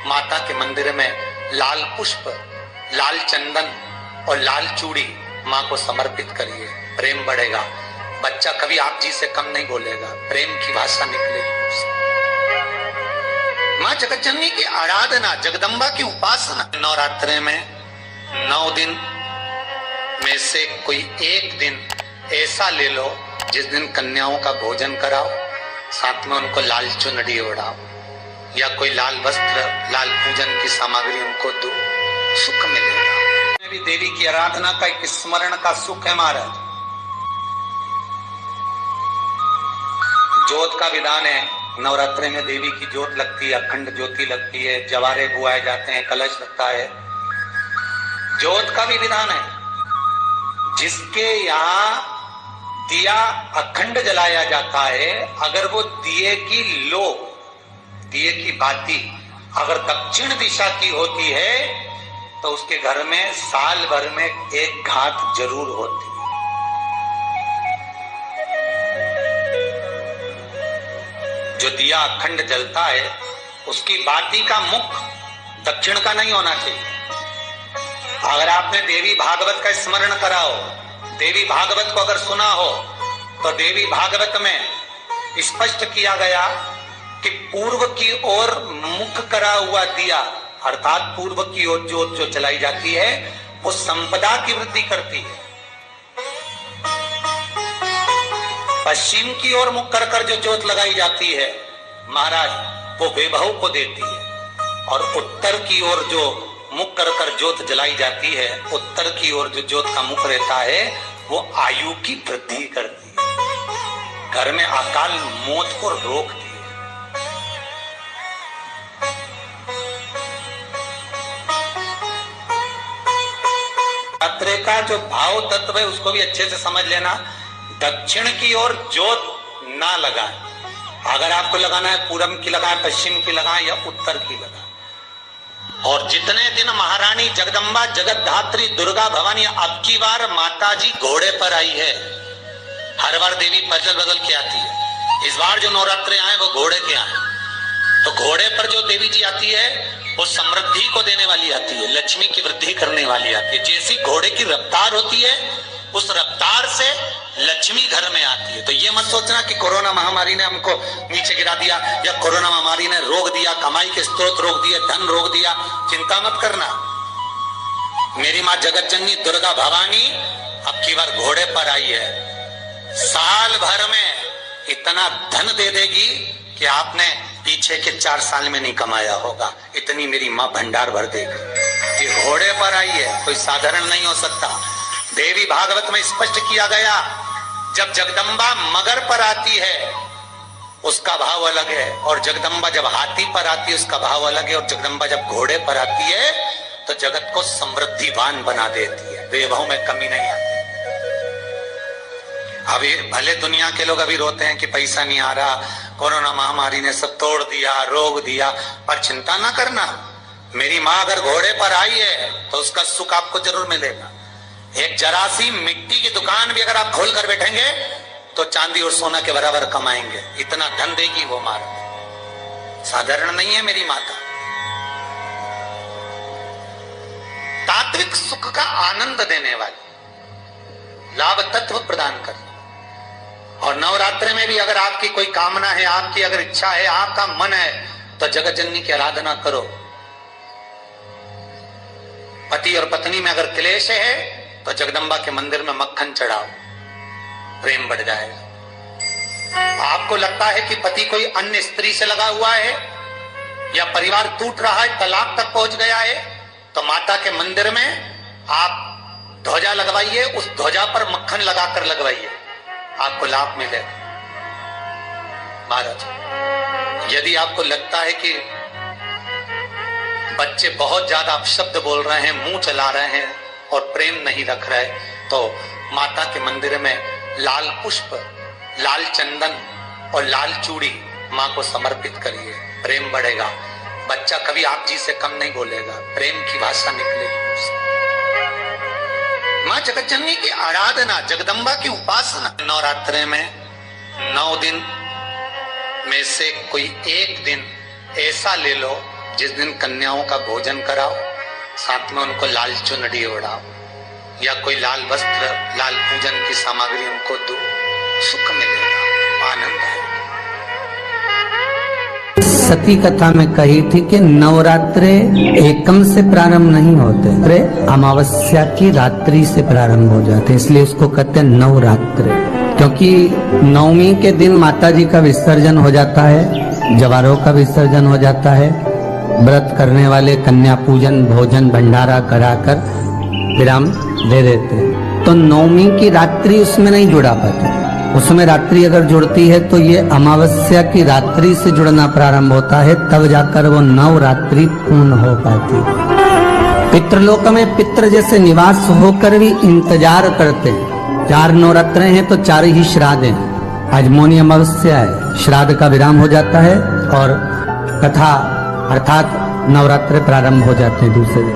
माता के मंदिर में लाल पुष्प, लाल चंदन और लाल चूड़ी माँ को समर्पित करिए, प्रेम बढ़ेगा। बच्चा कभी आप जी से कम नहीं बोलेगा, प्रेम की भाषा निकलेगी। माँ जगत जननी की आराधना, जगदम्बा की उपासना। नवरात्रे में 9 दिन में से कोई एक दिन ऐसा ले लो जिस दिन कन्याओं का भोजन कराओ, साथ में उनको लाल चुनरी ओढ़ाओ या कोई लाल वस्त्र, लाल पूजन की सामग्री उनको दो, सुख मिलेगा। भी देवी की आराधना का एक स्मरण का सुख है महाराज। ज्योत का विधान है, नवरात्रि में देवी की ज्योत लगती है, अखंड ज्योति लगती है, जवारे बुआए जाते हैं, कलश लगता है। ज्योत का भी विधान है, जिसके यहाँ दिया अखंड जलाया जाता है, अगर वो दिए की लो, दिए की बाती अगर दक्षिण दिशा की होती है तो उसके घर में साल भर में एक घात जरूर होती है। जो दिया अखंड जलता है उसकी बाती का मुख दक्षिण का नहीं होना चाहिए। अगर आपने देवी भागवत का स्मरण करा हो, देवी भागवत को अगर सुना हो, तो देवी भागवत में स्पष्ट किया गया कि पूर्व की ओर मुख करा हुआ दिया, अर्थात पूर्व की ओर ज्योत जो जलाई जाती है वो संपदा की वृद्धि करती है। पश्चिम की ओर मुख कर कर जो ज्योत लगाई जाती है महाराज, वो वैभव को देती है। और उत्तर की ओर जो मुख कर कर ज्योत जलाई जाती है, उत्तर की ओर जो ज्योत का मुख रहता है वो आयु की वृद्धि करती है, घर में अकाल मौत को रोकती है। रात्रि का जो भाव तत्व है उसको भी अच्छे से समझ लेना। दक्षिण की ओर ज्योत ना लगाएं, अगर आपको लगाना है पूरब की लगाएं, पश्चिम की लगाएं या उत्तर की लगाएं। और जितने दिन महारानी जगदम्बा जगत धात्री दुर्गा भवानी अब की बार माता जी घोड़े पर आई है, हर बार देवी बदल बदल के आती है, इस बार जो नवरात्रे आए वो घोड़े के आए। तो घोड़े पर जो देवी जी आती है वो समृद्धि को देने वाली आती है, लक्ष्मी की वृद्धि करने वाली आती है। जैसी घोड़े की रफ्तार होती है उस रफ्तार से लक्ष्मी घर में आती है। तो ये मत सोचना कि कोरोना महामारी ने हमको नीचे गिरा दिया या कोरोना महामारी ने रोक दिया, कमाई के स्रोत रोक दिए, धन रोक दिया, चिंता मत करना। मेरी माँ जगत जननी दुर्गा भवानी अब की बार घोड़े पर आई है, साल भर में इतना धन दे देगी कि आपने पीछे के 4 साल में नहीं कमाया होगा, इतनी मेरी माँ भंडार भर देगी। ये घोड़े पर आई है, कोई साधारण नहीं हो सकता। देवी भागवत में स्पष्ट किया गया, जब जगदम्बा मगर पर आती है उसका भाव अलग है, और जगदम्बा जब हाथी पर आती है उसका भाव अलग है, और जगदम्बा जब घोड़े पर आती है तो जगत को समृद्धिवान बना देती है, वैभव में कमी नहीं आती। अभी भले दुनिया के लोग अभी रोते हैं कि पैसा नहीं आ रहा, कोरोना महामारी ने सब तोड़ दिया, रोक दिया, पर चिंता ना करना। मेरी माँ अगर घोड़े पर आई है तो उसका सुख आपको जरूर मिलेगा। एक जरा सी मिट्टी की दुकान भी अगर आप खोल कर बैठेंगे तो चांदी और सोना के बराबर कमाएंगे, इतना धन देगी वो माँ। साधारण नहीं है मेरी माता। तात्विक सुख का आनंद देने वाली, लाभ तत्व प्रदान करने। और नवरात्रि में भी अगर आपकी कोई कामना है, आपकी अगर इच्छा है, आपका मन है, तो जगत जननी की आराधना करो। पति और पत्नी में अगर क्लेश है तो जगदम्बा के मंदिर में मक्खन चढ़ाओ, प्रेम बढ़ जाएगा। आपको लगता है कि पति कोई अन्य स्त्री से लगा हुआ है या परिवार टूट रहा है, तलाक तक पहुंच गया है, तो माता के मंदिर में आप ध्वजा लगवाइए, उस ध्वजा पर मक्खन लगाकर लगवाइए, आपको लाभ मिलेगा। महाराज, यदि आपको लगता है कि बच्चे बहुत ज्यादा अपशब्द बोल रहे हैं, मुंह चला रहे हैं और प्रेम नहीं रख रहे, तो माता के मंदिर में लाल पुष्प, लाल चंदन और लाल चूड़ी माँ को समर्पित करिए, प्रेम बढ़ेगा। बच्चा कभी आप जी से कम नहीं बोलेगा, प्रेम की भाषा निकलेगी। माँ जगत जननी की आराधना, जगदम्बा की उपासना। नवरात्रे में 9 दिन में से कोई एक दिन ऐसा ले लो जिस दिन कन्याओं का भोजन कराओ, साथ में उनको लाल चुनरी ओढ़ाओ या कोई लाल वस्त्र, लाल पूजन की सामग्री उनको दो, सुख मिलेगा, आनंद आएगा। सती कथा में कही थी कि नवरात्रे एकम से प्रारंभ नहीं होते, अमावस्या की रात्रि से प्रारंभ हो जाते, इसलिए उसको कहते हैं नवरात्रे। क्योंकि नवमी के दिन माता जी का विसर्जन हो जाता है, जवारों का विसर्जन हो जाता है, व्रत करने वाले कन्या पूजन भोजन भंडारा कराकर विराम दे देते हैं। तो नवमी की रात्रि उसमें नहीं जुड़ा पाती, उसमें रात्रि अगर जुड़ती है तो ये अमावस्या की रात्रि से जुड़ना प्रारंभ होता है, तब जाकर वो नवरात्रि पूर्ण हो पाती है। पितृलोक में पितृ जैसे निवास होकर भी इंतजार करते हैं। 4 नवरात्रे हैं तो 4 ही श्राद्ध हैं। आज मौनी अमावस्या है, श्राद्ध का विराम हो जाता है और कथा अर्थात नवरात्रे प्रारंभ हो जाते हैं दूसरे दिन।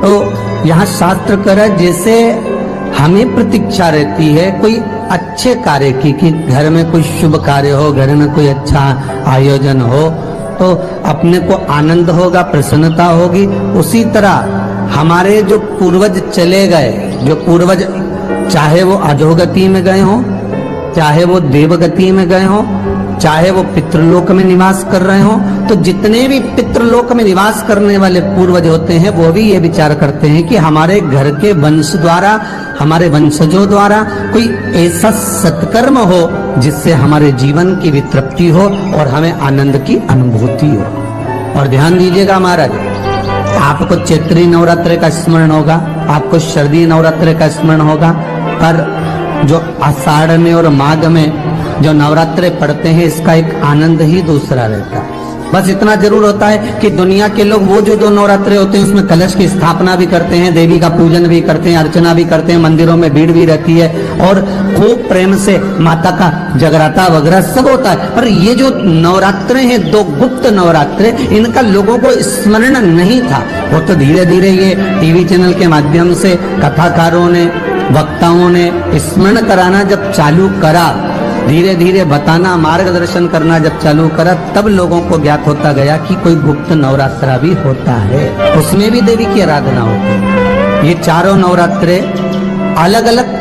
तो यहाँ शास्त्र कह रहा है जैसे हमें प्रतीक्षा रहती है कोई अच्छे कार्य की, कि घर में कोई शुभ कार्य हो, घर में कोई अच्छा आयोजन हो तो अपने को आनंद होगा, प्रसन्नता होगी। उसी तरह हमारे जो पूर्वज चले गए, जो पूर्वज चाहे वो अधोगति में गए हों, चाहे वो देवगति में गए हों, चाहे वो पितृलोक में निवास कर रहे हों, तो जितने भी पितृलोक में निवास करने वाले पूर्वज होते हैं वो भी ये विचार करते हैं कि हमारे घर के वंश द्वारा, हमारे वंशजों द्वारा कोई ऐसा सत्कर्म हो जिससे हमारे जीवन की भी तृप्ति हो और हमें आनंद की अनुभूति हो। और ध्यान दीजिएगा महाराज, आपको चैत्री नवरात्रि का स्मरण होगा, आपको शरदी नवरात्रि का स्मरण होगा, पर जो आषाढ़ में और माघ में जो नवरात्रे पढ़ते हैं इसका एक आनंद ही दूसरा रहता है। बस इतना जरूर होता है कि दुनिया के लोग वो जो नवरात्रे होते हैं उसमें कलश की स्थापना भी करते हैं, देवी का पूजन भी करते हैं, अर्चना भी करते हैं, मंदिरों में भीड़ भी रहती है और खूब प्रेम से माता का जगराता वगैरह सब होता है। पर ये जो नवरात्रे हैं, 2 गुप्त नवरात्रे, इनका लोगों को स्मरण नहीं था। वो तो धीरे धीरे ये टीवी चैनल के माध्यम से कथाकारों ने, वक्ताओं ने स्मरण कराना जब चालू करा, धीरे धीरे बताना, मार्गदर्शन करना जब चालू करा, तब लोगों को ज्ञात होता गया कि कोई गुप्त नवरात्रा भी होता है, उसमें भी देवी की आराधना होती है। ये चारों नवरात्रे अलग अलग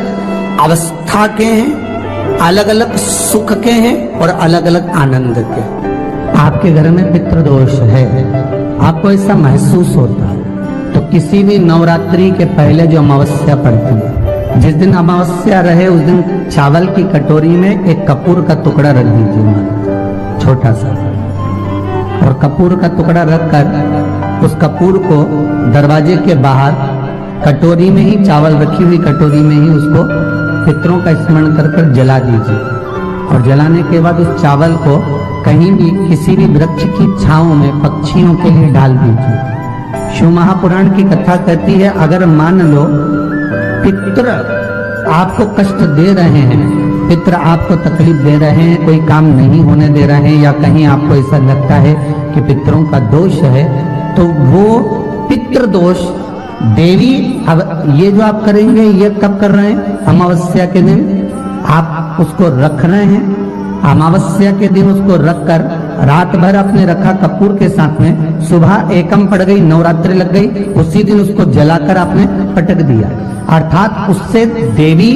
अवस्था के हैं, अलग अलग सुख के हैं और अलग अलग आनंद के। आपके घर में पितृदोष है, आपको ऐसा महसूस होता है, तो किसी भी नवरात्रि के पहले जो अमावस्या पड़ती है, जिस दिन अमावस्या रहे उस दिन चावल की कटोरी में एक कपूर का टुकड़ा रख दीजिए, छोटा सा, और कपूर का टुकड़ा रखकर उस कपूर को दरवाजे के बाहर कटोरी में ही, चावल रखी हुई कटोरी में ही उसको पितरों का स्मरण कर कर जला दीजिए। और जलाने के बाद उस चावल को कहीं भी किसी भी वृक्ष की छांव में पक्षियों के लिए डाल दीजिए। शिव महापुराण की कथा कहती है, अगर मान लो पितृ आपको कष्ट दे रहे हैं, पितृ आपको तकलीफ दे रहे हैं, कोई काम नहीं होने दे रहे हैं, या कहीं आपको ऐसा लगता है कि पितरों का दोष है, तो वो पितृ दोष देवी, अब ये जो आप करेंगे ये कब कर रहे हैं? अमावस्या के दिन आप उसको रख रहे हैं, अमावस्या के दिन उसको रखकर रात भर अपने रखा कपूर के साथ में, सुबह एकम पड़ गई, नवरात्रि लग गई, उसी दिन उसको जलाकर आपने पटक दिया। अर्थात उससे देवी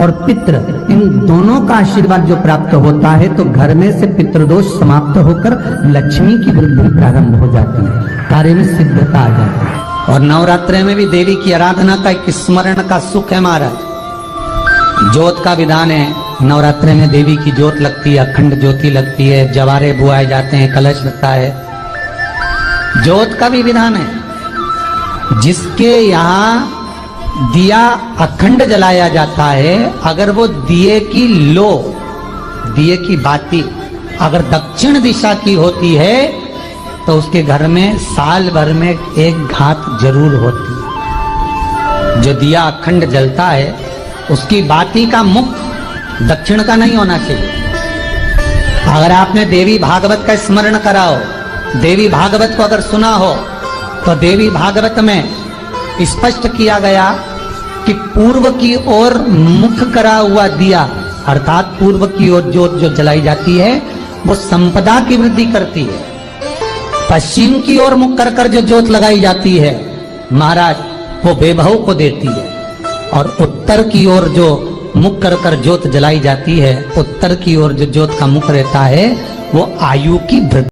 और पितृ इन दोनों का आशीर्वाद जो प्राप्त होता है, तो घर में से पितृदोष समाप्त होकर लक्ष्मी की वृद्धि प्रारंभ हो जाती है, कार्य में सिद्धता आ जाती है। और नवरात्रि में भी देवी की आराधना का एक स्मरण का सुख है महाराज। ज्योत का विधान है, नवरात्रि में देवी की ज्योत लगती है, अखंड ज्योति लगती है, जवारे बुआए जाते हैं, कलश लगता है, ज्योत का भी विधान है। जिसके यहाँ दिया अखंड जलाया जाता है, अगर वो दिए की लो, दिए की बाती अगर दक्षिण दिशा की होती है तो उसके घर में साल भर में एक घात जरूर होती है। जो दिया अखंड जलता है उसकी बाती का मुख दक्षिण का नहीं होना चाहिए। अगर आपने देवी भागवत का स्मरण करा हो, देवी भागवत को अगर सुना हो, तो देवी भागवत में स्पष्ट किया गया कि पूर्व की ओर मुख करा हुआ दिया, अर्थात पूर्व की ओर ज्योत जो जलाई जाती है वो संपदा की वृद्धि करती है। पश्चिम की ओर मुख कर कर जो ज्योत लगाई जाती है महाराज, वो बेबहू को देती है। और उत्तर की ओर जो मुख कर कर ज्योत जलाई जाती है, उत्तर की ओर जो ज्योत का मुख रहता है, वो आयु की वृद्धि